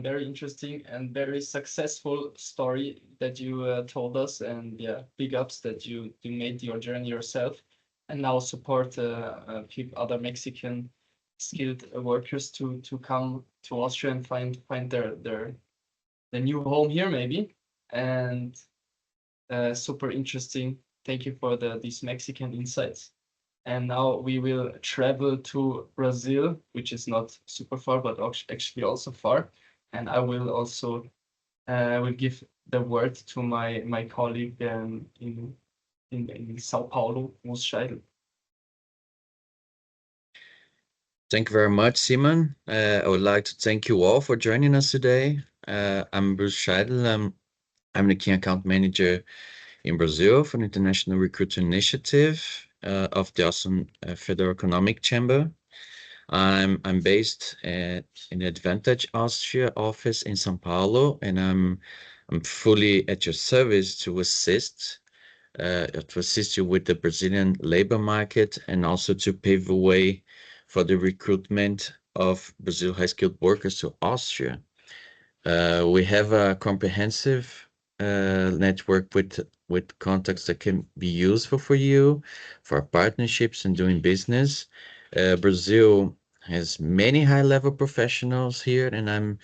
Very interesting and very successful story that you told us, and yeah, big ups that you made your journey yourself, and now support other Mexican skilled workers to come to Austria and find their new home here maybe, and super interesting. Thank you for these Mexican insights. And now we will travel to Brazil, which is not super far, but actually also far. And I will also will give the word to my colleague in Sao Paulo, Mus Scheidel. Thank you very much, Simon. I would like to thank you all for joining us today. I'm Bruce Scheidel. I'm the Key Account Manager in Brazil for the International Recruiting Initiative of the Austrian Federal Economic Chamber. I'm based in the Advantage Austria office in São Paulo, and I'm fully at your service to assist you with the Brazilian labor market and also to pave the way for the recruitment of Brazil high-skilled workers to Austria. We have a comprehensive network with contacts that can be useful for you, for partnerships and doing business. Brazil has many high-level professionals here, and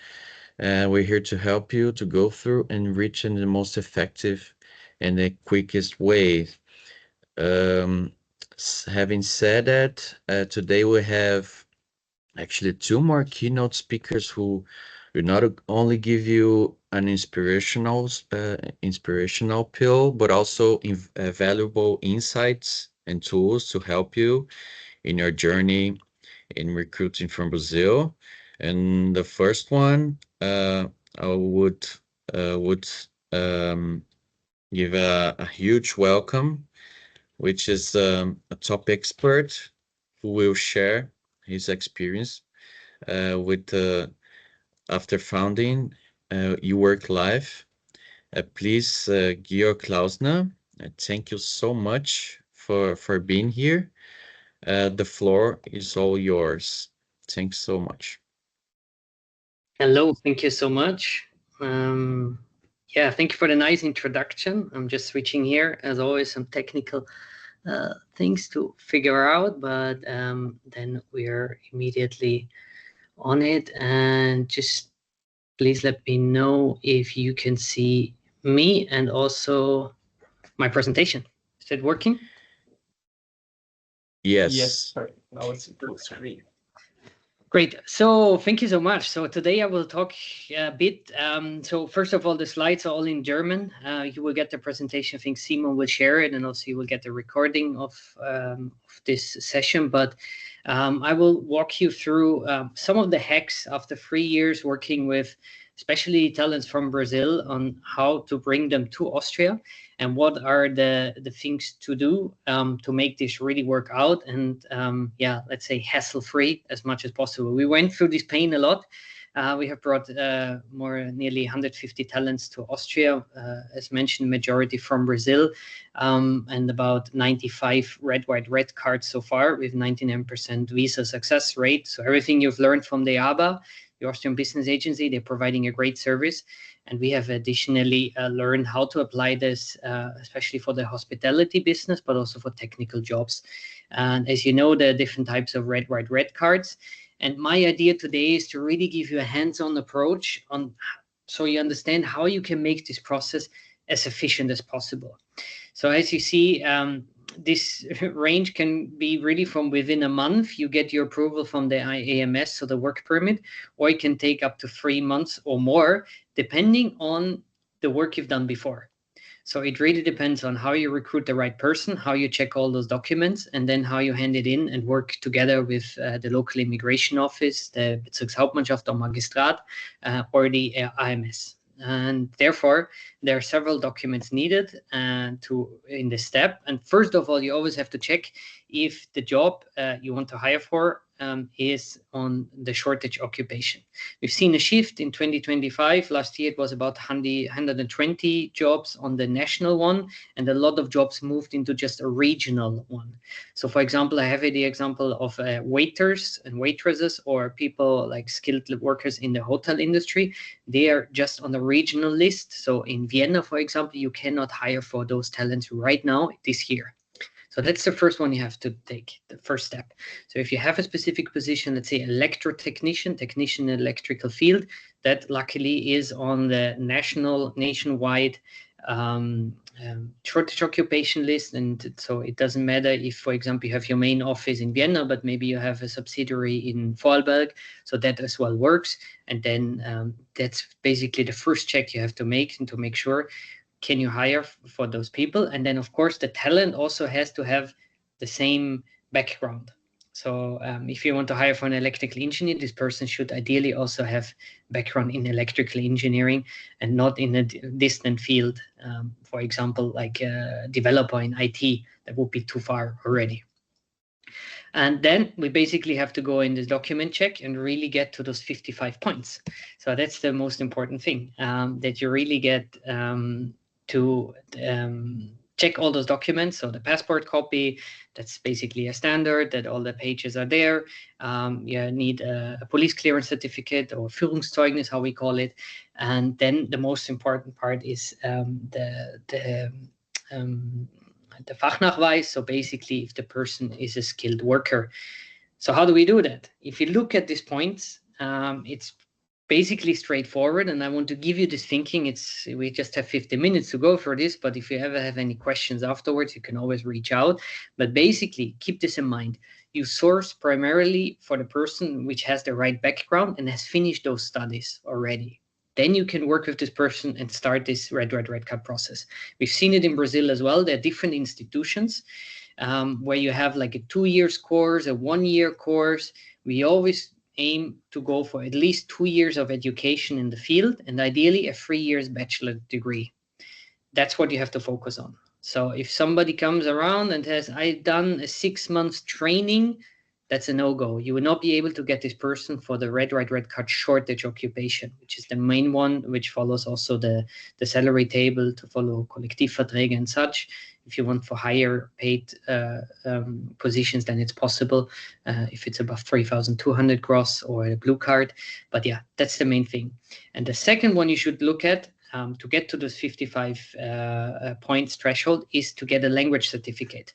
we're here to help you to go through and reach in the most effective and the quickest way. Having said that, today we have actually two more keynote speakers who will not only give you an inspirational pill, but also valuable insights and tools to help you in your journey in recruiting from Brazil. And the first one, I would give a huge welcome, which is a top expert who will share his experience with after founding You Work Life. Please, Georg Klausner, thank you so much for being here. The floor is all yours. Thanks so much. Hello, thank you so much. Yeah, thank you for the nice introduction. I'm just switching here. As always, some technical things to figure out, but then we are immediately on it. And just please let me know if you can see me and also my presentation. Is it working? Yes. Yes, perfect. Now it's full screen. Great. So thank you so much. So today I will talk a bit. So first of all, the slides are all in German. You will get the presentation. I think Simon will share it, and also you will get the recording of this session. But I will walk you through some of the hacks after 3 years working with especially talents from Brazil on how to bring them to Austria and what are the things to do to make this really work out and yeah, let's say hassle-free as much as possible. We went through this pain a lot. We have brought nearly 150 talents to Austria, as mentioned, majority from Brazil, and about 95 red, white, red cards so far with 99% visa success rate. So everything you've learned from the ABA, the Austrian Business Agency, they're providing a great service. And we have additionally learned how to apply this, especially for the hospitality business, but also for technical jobs. And as you know, there are different types of red, white, red cards. And my idea today is to really give you a hands-on approach on, so you understand how you can make this process as efficient as possible. So as you see, this range can be really from within a month. You get your approval from the AMS, so the work permit, or it can take up to 3 months or more, depending on the work you've done before. So it really depends on how you recruit the right person, how you check all those documents, and then how you hand it in and work together with the local immigration office, the Bezirkshauptmannschaft or Magistrat, or the AMS. And therefore, there are several documents needed in this step. And first of all, you always have to check if the job you want to hire for is on the shortage occupation. We've seen a shift in 2025. Last year it was about 120 jobs on the national one, and a lot of jobs moved into just a regional one. So for example, I have the example of waiters and waitresses, or people like skilled workers in the hotel industry. They are just on the regional list. So in Vienna, for example, you cannot hire for those talents right now this year. So that's the first one you have to take, the first step. So if you have a specific position, let's say electrotechnician, technician in electrical field, that luckily is on the nationwide shortage occupation list. And so it doesn't matter if, for example, you have your main office in Vienna, but maybe you have a subsidiary in Vorarlberg. So that as well works. And then that's basically the first check you have to make, and to make sure, can you hire for those people? And then, of course, the talent also has to have the same background. So if you want to hire for an electrical engineer, this person should ideally also have background in electrical engineering and not in a distant field. For example, like a developer in IT, that would be too far already. And then we basically have to go in this document check and really get to those 55 points. So that's the most important thing, that you really get to check all those documents. So the passport copy, that's basically a standard, that all the pages are there. You need a police clearance certificate, or Führungszeugnis, how we call it. And then the most important part is the Fachnachweis, so basically if the person is a skilled worker. So how do we do that? If you look at these points, it's basically straightforward, and I want to give you this thinking. We just have 50 minutes to go for this, but if you ever have any questions afterwards, you can always reach out. But basically, keep this in mind. You source primarily for the person which has the right background and has finished those studies already. Then you can work with this person and start this red card process. We've seen it in Brazil as well. There are different institutions where you have like a 2 years course, a 1 year course. We always aim to go for at least 2 years of education in the field, and ideally a 3 years bachelor degree. That's what you have to focus on. So if somebody comes around and says, I've done a 6 months training, that's a no-go. You will not be able to get this person for the red card shortage occupation, which is the main one, which follows also the salary table, to follow Kollektivverträge and such. If you want for higher paid positions, then it's possible if it's above 3,200 gross or a blue card. But yeah, that's the main thing. And the second one you should look at to get to those 55 points threshold is to get a language certificate.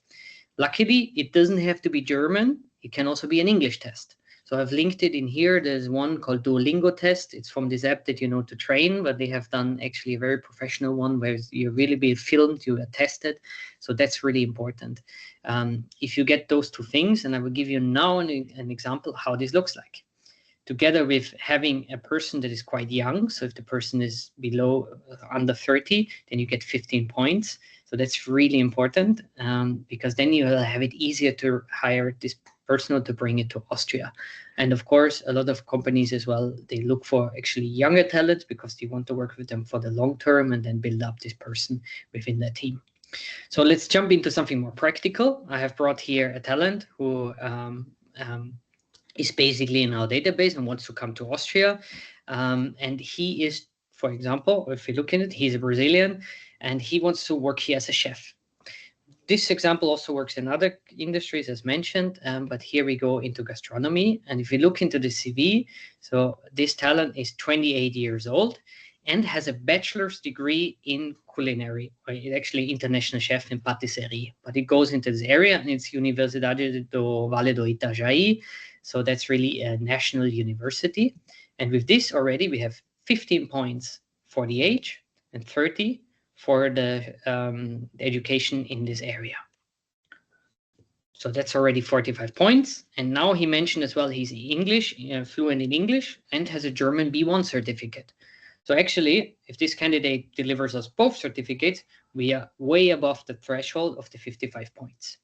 Luckily, it doesn't have to be German. It can also be an English test. So I've linked it in here. There's one called Duolingo test. It's from this app that you know to train, but they have done actually a very professional one where you really be filmed, you are tested. So that's really important. If you get those two things, and I will give you now an example how this looks like. Together with having a person that is quite young, so if the person is under 30, then you get 15 points. So that's really important because then you will have it easier to hire this person to bring it to Austria. And of course, a lot of companies as well, they look for actually younger talents because they want to work with them for the long term and then build up this person within their team. So let's jump into something more practical. I have brought here a talent who is basically in our database and wants to come to Austria. And he is, for example, if you look at it, he's a Brazilian and he wants to work here as a chef. This example also works in other industries as mentioned, but here we go into gastronomy. And if you look into the CV, so this talent is 28 years old and has a bachelor's degree in culinary, or actually international chef in patisserie. But it goes into this area and it's Universidade do Vale do Itajaí. So that's really a national university. And with this already, we have 15 points for the age and 30 for the education in this area. So that's already 45 points. And now he mentioned as well, he's English, fluent in English, and has a German B1 certificate. So actually, if this candidate delivers us both certificates, we are way above the threshold of the 55 points.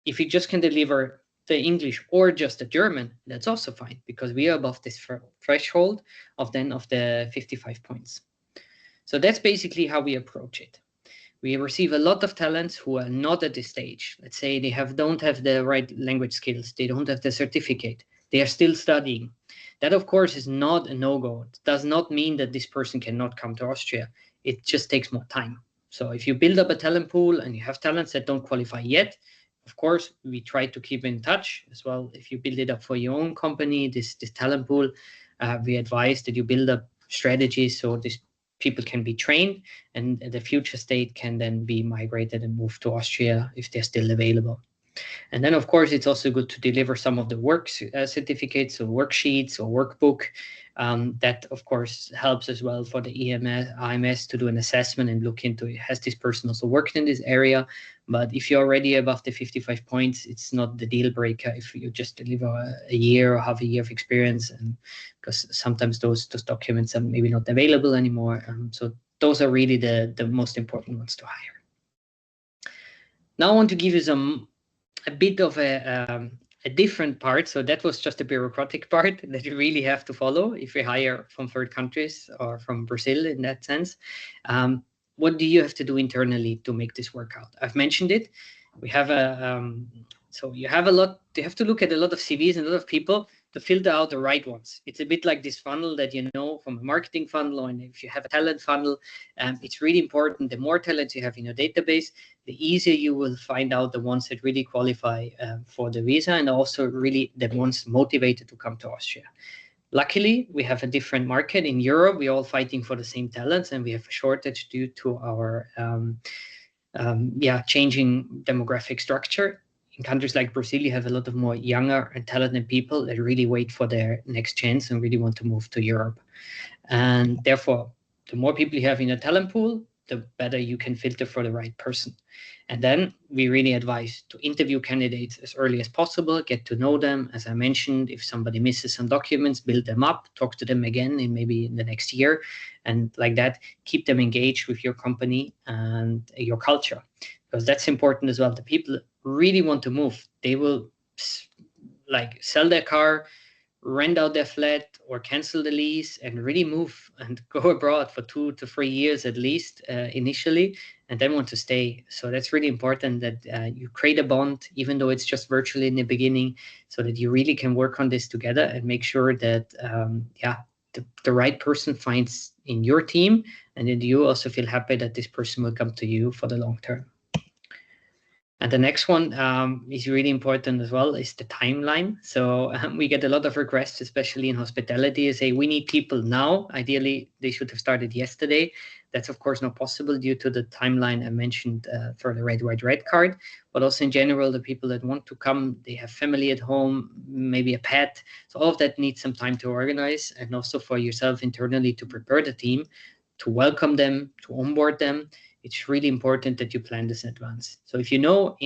If he just can deliver the English or just the German, that's also fine because we are above this threshold of the 55 points. So that's basically how we approach it. We receive a lot of talents who are not at this stage. Let's say they don't have the right language skills. They don't have the certificate. they are still studying. That, of course, is not a no-go. It does not mean that this person cannot come to Austria. It just takes more time. So if you build up a talent pool and you have talents that don't qualify yet, of course, we try to keep in touch as well. If you build it up for your own company, this talent pool, we advise that you build up strategies so these people can be trained and the future state can then be migrated and moved to Austria if they're still available. And then, of course, it's also good to deliver some of the work certificates or worksheets or workbook. That, of course, helps as well for the IMS to do an assessment and look into, has this person also worked in this area? But if you're already above the 55 points, it's not the deal breaker if you just deliver a year or half a year of experience, and because sometimes those documents are maybe not available anymore. So those are really the most important ones to hire. Now I want to give you a bit of a different part. So that was just a bureaucratic part that you really have to follow if you hire from third countries or from Brazil in that sense. What do you have to do internally to make this work out? I've mentioned it. We have so you have to look at a lot of CVs and a lot of people to filter out the right ones. It's a bit like this funnel that you know from a marketing funnel, or if you have a talent funnel, it's really important. The more talents you have in your database, the easier you will find out the ones that really qualify for the visa, and also really the ones motivated to come to Austria. Luckily, we have a different market in Europe. We're all fighting for the same talents, and we have a shortage due to our changing demographic structure. In countries like Brazil, you have a lot of more younger and talented people that really wait for their next chance and really want to move to Europe. And therefore, the more people you have in a talent pool, the better you can filter for the right person. And then we really advise to interview candidates as early as possible, get to know them. As I mentioned, if somebody misses some documents, build them up, talk to them again in maybe the next year. And like that, keep them engaged with your company and your culture, because that's important as well. The people really want to move. They will like sell their car, rent out their flat, or cancel the lease and really move and go abroad for 2 to 3 years at least initially, and then want to stay. So that's really important that you create a bond, even though it's just virtually in the beginning, so that you really can work on this together and make sure that the right person finds in your team, and then you also feel happy that this person will come to you for the long term. And the next one is really important as well, is the timeline. So we get a lot of requests, especially in hospitality, say we need people now. Ideally, they should have started yesterday. That's, of course, not possible due to the timeline I mentioned for the red card. But also in general, the people that want to come, they have family at home, maybe a pet. So all of that needs some time to organize, and also for yourself internally to prepare the team, to welcome them, to onboard them. It's really important that you plan this in advance. So if you know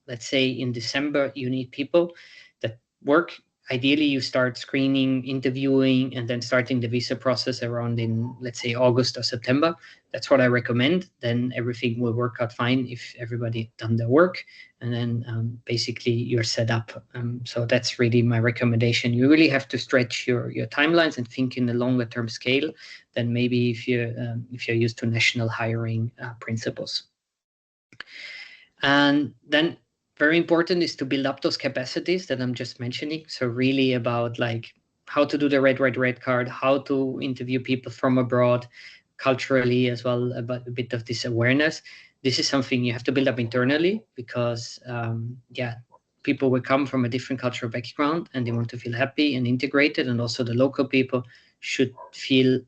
let's say in December, you need people that work, ideally you start screening, interviewing, and then starting the visa process around in, let's say, August or September. That's what I recommend. Then everything will work out fine if everybody done their work, and then basically you're set up. So that's really my recommendation. You really have to stretch your timelines and think in a longer term scale than maybe if you're used to national hiring principles. And then very important is to build up those capacities that I'm just mentioning. So really about like how to do the red card, how to interview people from abroad, culturally as well, about a bit of this awareness. This is something you have to build up internally, because people will come from a different cultural background and they want to feel happy and integrated, and also the local people should feel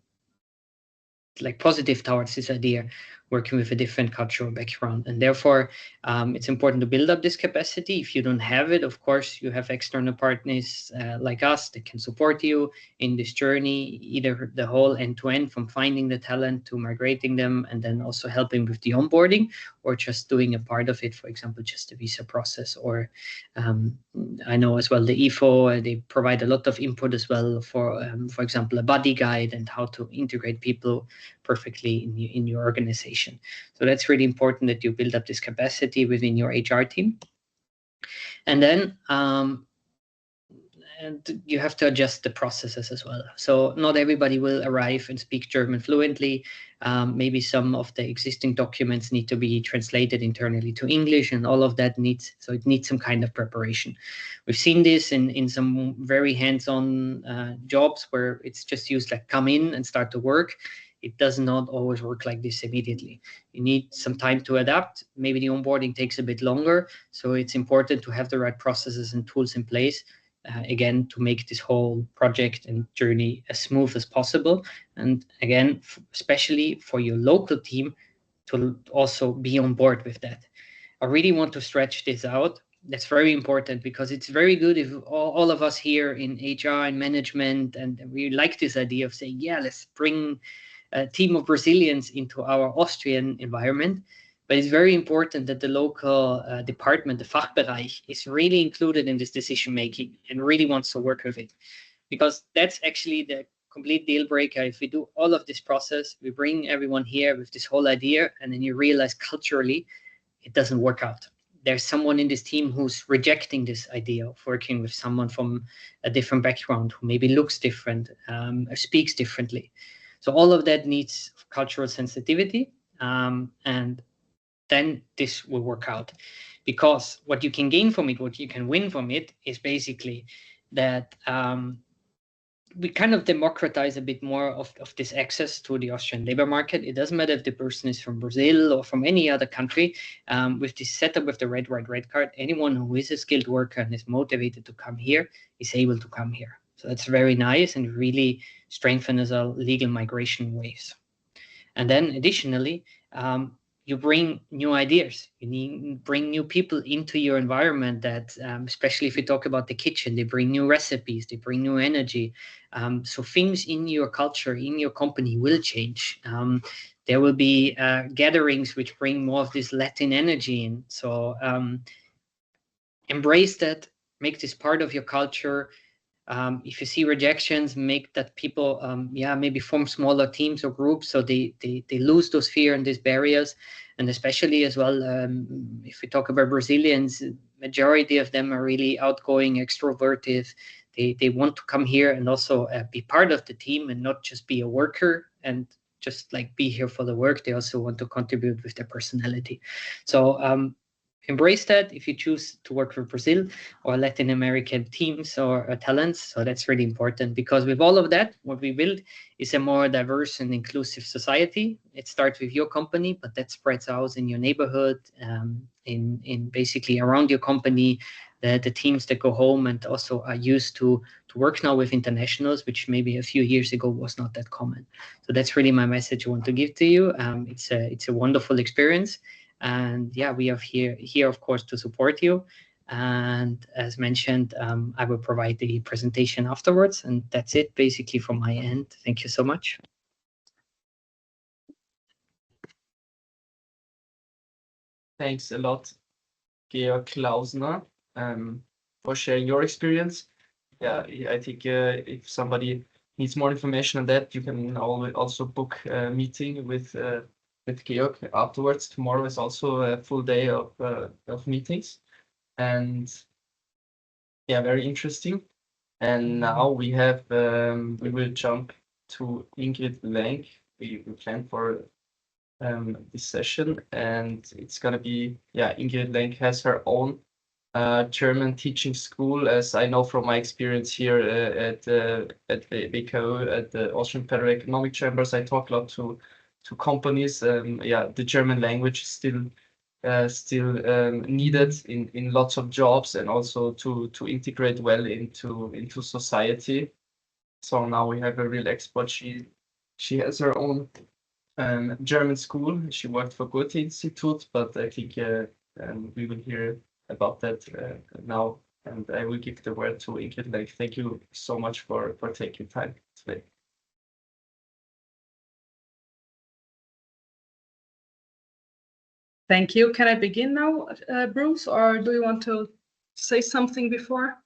like positive towards this idea, working with a different cultural background. And therefore, it's important to build up this capacity. If you don't have it, of course, you have external partners like us that can support you in this journey, either the whole end-to-end from finding the talent to migrating them, and then also helping with the onboarding, or just doing a part of it, for example, just the visa process. Or I know as well the IFO, they provide a lot of input as well for example, a buddy guide and how to integrate people perfectly in your organization. So that's really important that you build up this capacity within your HR team. And then and you have to adjust the processes as well. So not everybody will arrive and speak German fluently. Maybe some of the existing documents need to be translated internally to English, and all of that needs some kind of preparation. We've seen this in some very hands-on jobs where it's just used like come in and start to work. It does not always work like this immediately. You need some time to adapt. Maybe the onboarding takes a bit longer. So it's important to have the right processes and tools in place, again, to make this whole project and journey as smooth as possible. And again, especially for your local team to also be on board with that. I really want to stretch this out. That's very important, because it's very good if all of us here in HR and management, and we like this idea of saying, yeah, let's bring a team of Brazilians into our Austrian environment. But it's very important that the local department, the Fachbereich, is really included in this decision making and really wants to work with it. Because that's actually the complete deal breaker. If we do all of this process, we bring everyone here with this whole idea, and then you realize culturally it doesn't work out. There's someone in this team who's rejecting this idea of working with someone from a different background, who maybe looks different, or speaks differently. So all of that needs cultural sensitivity, and then this will work out. Because what you can gain from it, what you can win from it, is basically that we kind of democratize a bit more of this access to the Austrian labor market. It doesn't matter if the person is from Brazil or from any other country. With this setup with the red card, anyone who is a skilled worker and is motivated to come here is able to come here. So that's very nice and really strengthens our legal migration ways. And then additionally, you bring new ideas. Bring new people into your environment that, especially if you talk about the kitchen, they bring new recipes, they bring new energy. So things in your culture, in your company will change. There will be gatherings which bring more of this Latin energy in. So embrace that, make this part of your culture. If you see rejections, make that people, maybe form smaller teams or groups, so they lose those fear and these barriers. And especially as well, if we talk about Brazilians, majority of them are really outgoing, extroverted. They want to come here and also be part of the team and not just be a worker and just like be here for the work. They also want to contribute with their personality. So embrace that if you choose to work for Brazil or Latin American teams or talents. So that's really important, because with all of that, what we build is a more diverse and inclusive society. It starts with your company, but that spreads out in your neighborhood, in basically around your company, the teams that go home and also are used to work now with internationals, which maybe a few years ago was not that common. So that's really my message I want to give to you. It's a wonderful experience. And yeah, we are here, of course, to support you. And as mentioned, I will provide the presentation afterwards. And that's it basically from my end. Thank you so much. Thanks a lot, Georg Klausner, for sharing your experience. Yeah, I think if somebody needs more information on that, you can also book a meeting with Georg afterwards. Tomorrow is also a full day of meetings, and yeah, very interesting. And now we will jump to Ingrid Lenk. We planned for this session, and it's gonna be, Ingrid Lenk has her own German teaching school, as I know from my experience here at the WKO, at the Austrian Federal Economic Chambers. I talk a lot to companies. The German language is still needed in lots of jobs, and also to integrate well into society. So now we have a real expert. She has her own German school. She worked for Goethe Institute, but I think we will hear about that now. And I will give the word to Ingrid Lenk. Thank you so much for taking time today. Thank you. Can I begin now, Bruce, or do you want to say something before?